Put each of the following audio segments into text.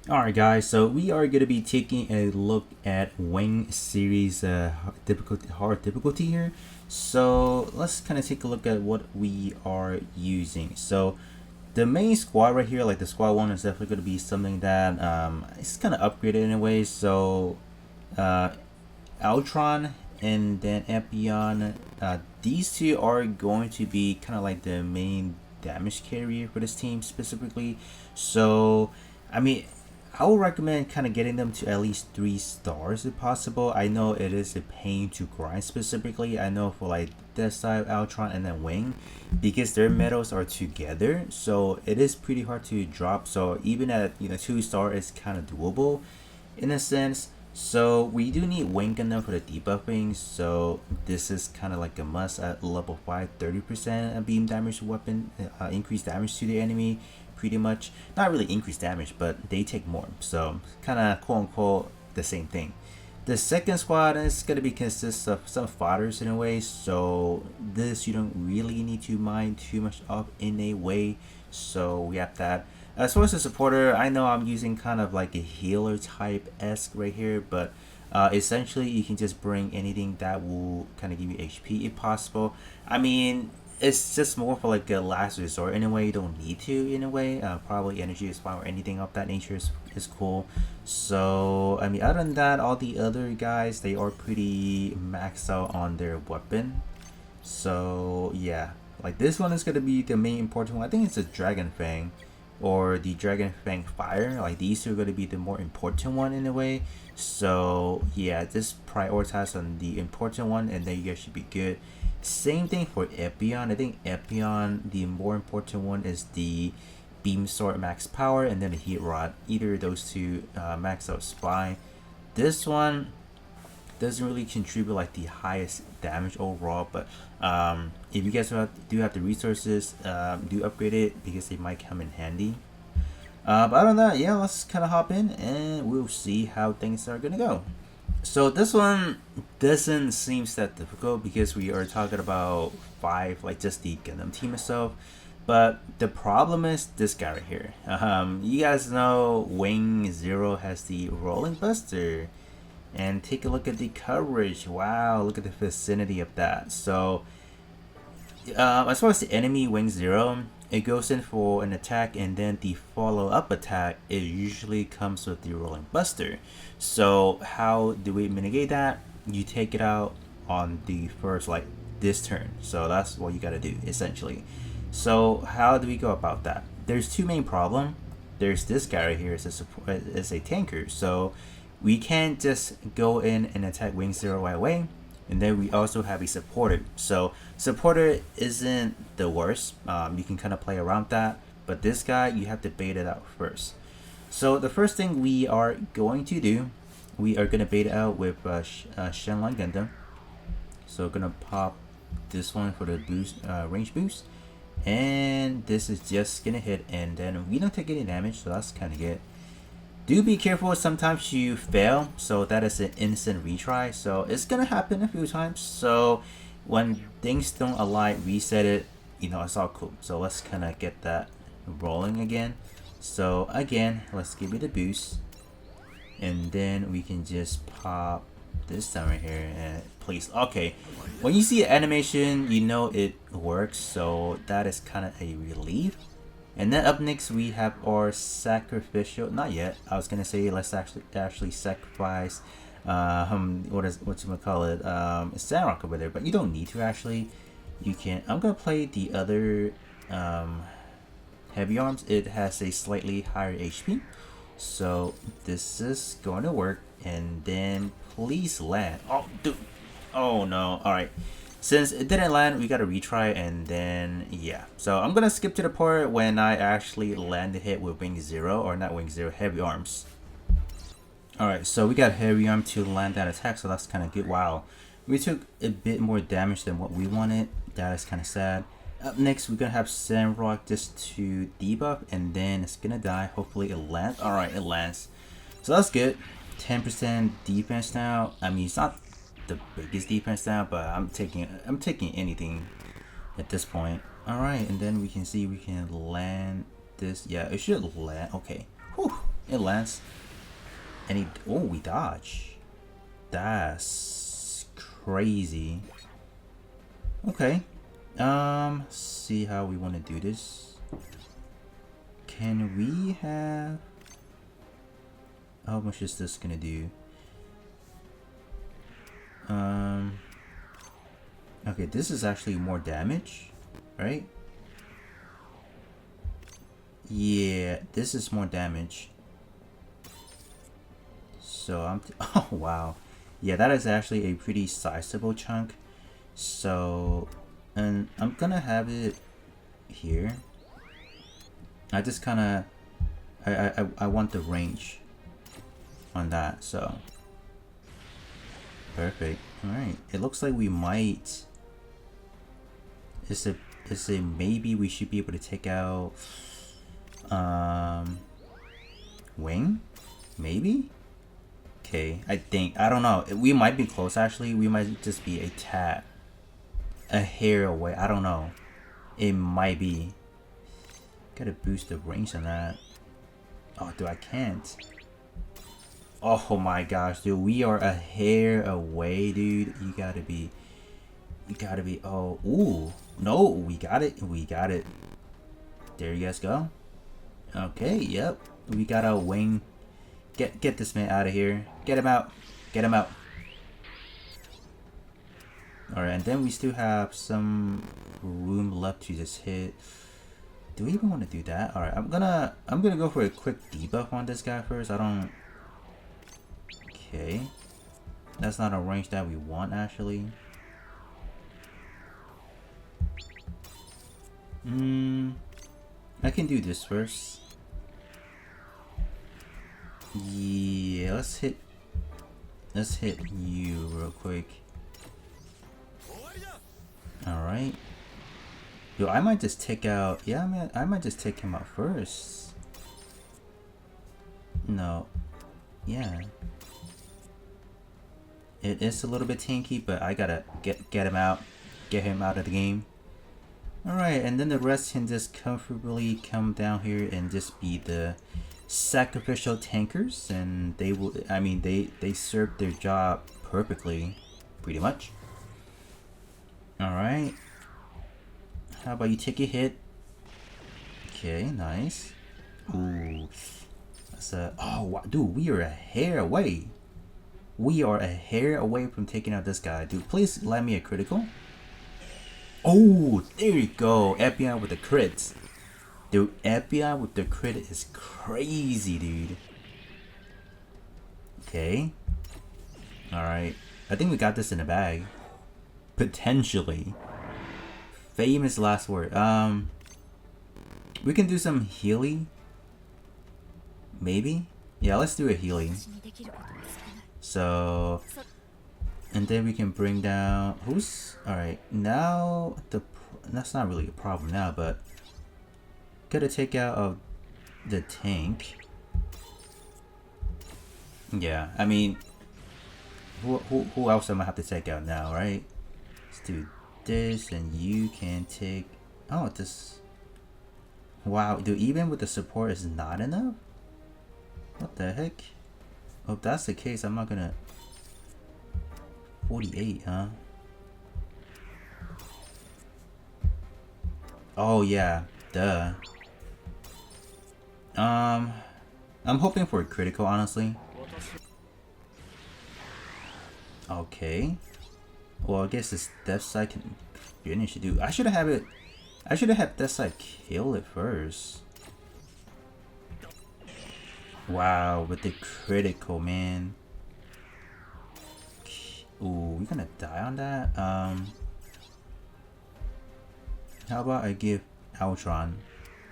Alright guys, so we are going to be taking a look at Wing series hard difficulty here. So let's kind of take a look at what we are using. So the main squad right here, like the squad one, is definitely going to be something that it's kind of upgraded in a way. So uh, Ultron and then Epyon, these two are going to be kind of like the main damage carrier for this team specifically. So I mean, I would recommend kind of getting them to at least 3 stars if possible. I know it is a pain to grind specifically. I know for like this side, Ultron and then Wing, because their medals are together, so it is pretty hard to drop. So even at 2 star, it's kind of doable in a sense. So we do need Wing Gundam for the debuffing, so this is kind of like a must at level 5, 30% beam damage weapon, increased damage to the enemy, pretty much. Not really increased damage, but they take more, so kind of quote unquote the same thing. The second squad is going to be consists of some fodders in a way, so this you don't really need to mind too much of in a way, so we have that. As far as the supporter, I know I'm using kind of like a healer type-esque right here, but essentially you can just bring anything that will kind of give you HP if possible. I mean, it's just more for like a last resort in a way. You don't need to in a way. Probably energy is fine or anything of that nature is cool. So I mean, other than that, all the other guys, they are pretty maxed out on their weapon. So yeah, like this one is gonna be the main important one. I think it's a Dragon Fang or the Dragon Fang Fire. Like these two are gonna be the more important one in a way. So yeah, just prioritize on the important one and then you guys should be good. Same thing for Epyon. I think Epyon, the more important one is the Beam Sword max power and then the Heat Rod. Either of those two max out Spy. This one doesn't really contribute like the highest damage overall, but if you guys do have the resources, do upgrade it because they might come in handy. But other than that, yeah, let's kind of hop in and we'll see how things are gonna go. So this one doesn't seem that difficult because we are talking about 5, like just the Gundam team itself. But the problem is this guy right here. You guys know Wing Zero has the Rolling Buster. And take a look at the coverage. Wow, look at the vicinity of that. So as far as the enemy Wing Zero, it goes in for an attack and then the follow-up attack, it usually comes with the Rolling Buster. So how do we mitigate that? You take it out on the first, like this turn. So that's what you gotta do essentially. So how do we go about that? There's two main problems. There's this guy right here as a tanker. So we can't just go in and attack Wing Zero right away. And then we also have a supporter. So supporter isn't the worst. You can kind of play around that. But this guy, you have to bait it out first. So the first thing we are going to do, we are going to bait it out with Shenlong Gundam. So going to pop this one for the boost, range boost. And this is just going to hit. And then we don't take any damage. So that's kind of good. Do be careful, sometimes you fail, so that is an instant retry, so it's gonna happen a few times. So when things don't align, reset it, it's all cool. So let's kind of get that rolling again. So again, let's give it a boost, and then we can just pop this down right here and please. Okay, when you see the animation, you know it works, so that is kind of a relief. And then up next we have our sacrificial. Not yet. I was gonna say let's actually sacrifice. What's you call it? Sandrock over there, but you don't need to actually. You can. I'm gonna play the other heavy arms. It has a slightly higher HP, so this is going to work. And then please land. Oh, dude. Oh no. All right. Since it didn't land, we gotta retry, and then yeah. So I'm gonna skip to the part when I actually landed hit with Wing Zero, or not Wing Zero, Heavy Arms. Alright, so we got Heavy Arm to land that attack, so that's kind of good. Wow, we took a bit more damage than what we wanted. That is kind of sad. Up next, we're gonna have Sandrock just to debuff, and then it's gonna die. Hopefully it lands. Alright, it lands. So that's good. 10% defense now. I mean, it's not the biggest defense now, but I'm taking anything at this point. All right, and then we can see we can land this. Yeah, it should land. Okay. Whew. It lands. And he, oh, we dodge. That's crazy. Okay. See how we want to do this. Can we have... How much is this gonna do? Okay, this is actually more damage, right? Yeah, this is more damage. So I'm oh wow, yeah, that is actually a pretty sizable chunk. So, and I'm gonna have it here. I just kind of I want the range on that, so perfect. All right, it looks like we might. Is it maybe we should be able to take out wing, maybe. Okay, I think, I don't know, we might be close actually. We might just be a hair away. I don't know, it might be. Gotta boost the range on that. Oh, dude, I can't. Oh my gosh, dude, we are a hair away, dude. You gotta be. Oh, ooh, no, we got it. There you guys go. Okay, yep, we got a wing. Get this man out of here. Get him out. All right, and then we still have some room left to just hit. Do we even want to do that? All right, I'm gonna go for a quick debuff on this guy first. I don't. Okay, that's not a range that we want actually. I can do this first. Yeah, let's hit you real quick. All right. Yo, I might just take out. Yeah, man, I might just take him out first. No. Yeah. It is a little bit tanky, but I gotta get him out. Get him out of the game. Alright, and then the rest can just comfortably come down here and just be the sacrificial tankers, and they will, I mean, they serve their job perfectly, pretty much. Alright. How about you take a hit? Okay, nice. Ooh. That's a, oh, wow, dude, we are a hair away. We are a hair away from taking out this guy. Dude, please land me a critical. Oh, there you go. Epyon with the crits. Dude, Epyon with the crit is crazy, dude. Okay. Alright. I think we got this in the bag. Potentially. Famous last word. We can do some healing. Maybe? Yeah, let's do a healing. So... and then we can bring down... who's... alright, now... that's not really a problem now, but... gotta take out of the tank. Yeah, I mean... who else am I have to take out now, right? Let's do this, and you can take... oh, this... wow, dude, even with the support is not enough? What the heck? Oh, if that's the case, I'm not gonna... 48, huh? Oh yeah, duh. I'm hoping for a critical, honestly. Okay. Well, I guess this Death Side can finish it, dude. I should have had Death Side kill it first. Wow, with the critical, man. Ooh, we're gonna die on that. How about I give Ultron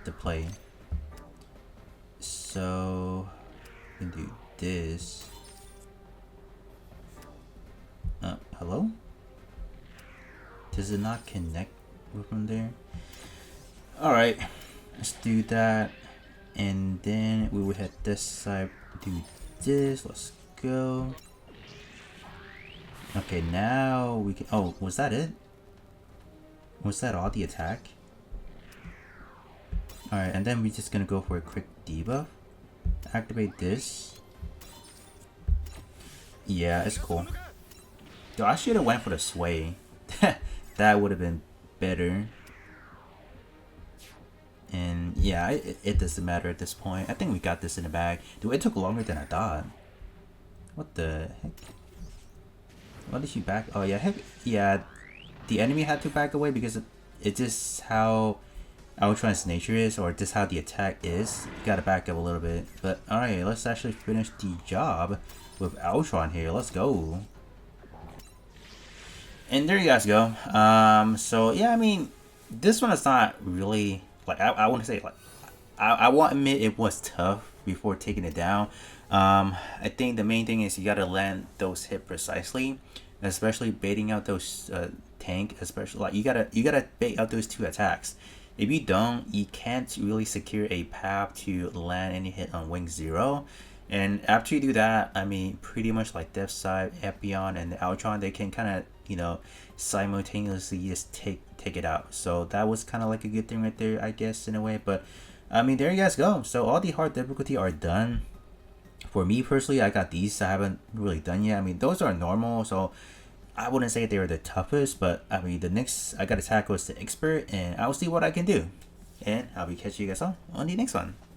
the play? So we can do this. Hello? Does it not connect from there? Alright, let's do that. And then we will hit this side, do this. Let's go. Okay, now we can... oh, was that it? Was that all the attack? Alright, and then we're just gonna go for a quick debuff. activate this. Yeah, it's cool. Yo, I should have went for the sway. That would have been better. And yeah, it doesn't matter at this point. I think we got this in the bag. Dude, it took longer than I thought. What the heck? Why did she back? Oh yeah, heck yeah. The enemy had to back away because it's just how Ultron's nature is, or just how the attack is. You gotta back up a little bit. But alright, let's actually finish the job with Ultron here. Let's go. And there you guys go. So yeah, I mean, this one is not really like I want to say like I won't admit it was tough before taking it down. I think the main thing is you gotta land those hit precisely, especially baiting out those tank. Especially like you gotta bait out those two attacks. If you don't, you can't really secure a path to land any hit on wing 0. And after you do that, I mean, pretty much like Death Side, Epyon, and Ultron, they can kind of, you know, simultaneously just take it out. So that was kind of like a good thing right there, I guess, in a way. But I mean, there you guys go. So all the hard difficulty are done. For me personally, I got these I haven't really done yet. I mean, those are normal, so I wouldn't say they were the toughest, but I mean, the next I got to tackle is the expert, and I'll see what I can do. And I'll be catching you guys all on the next one.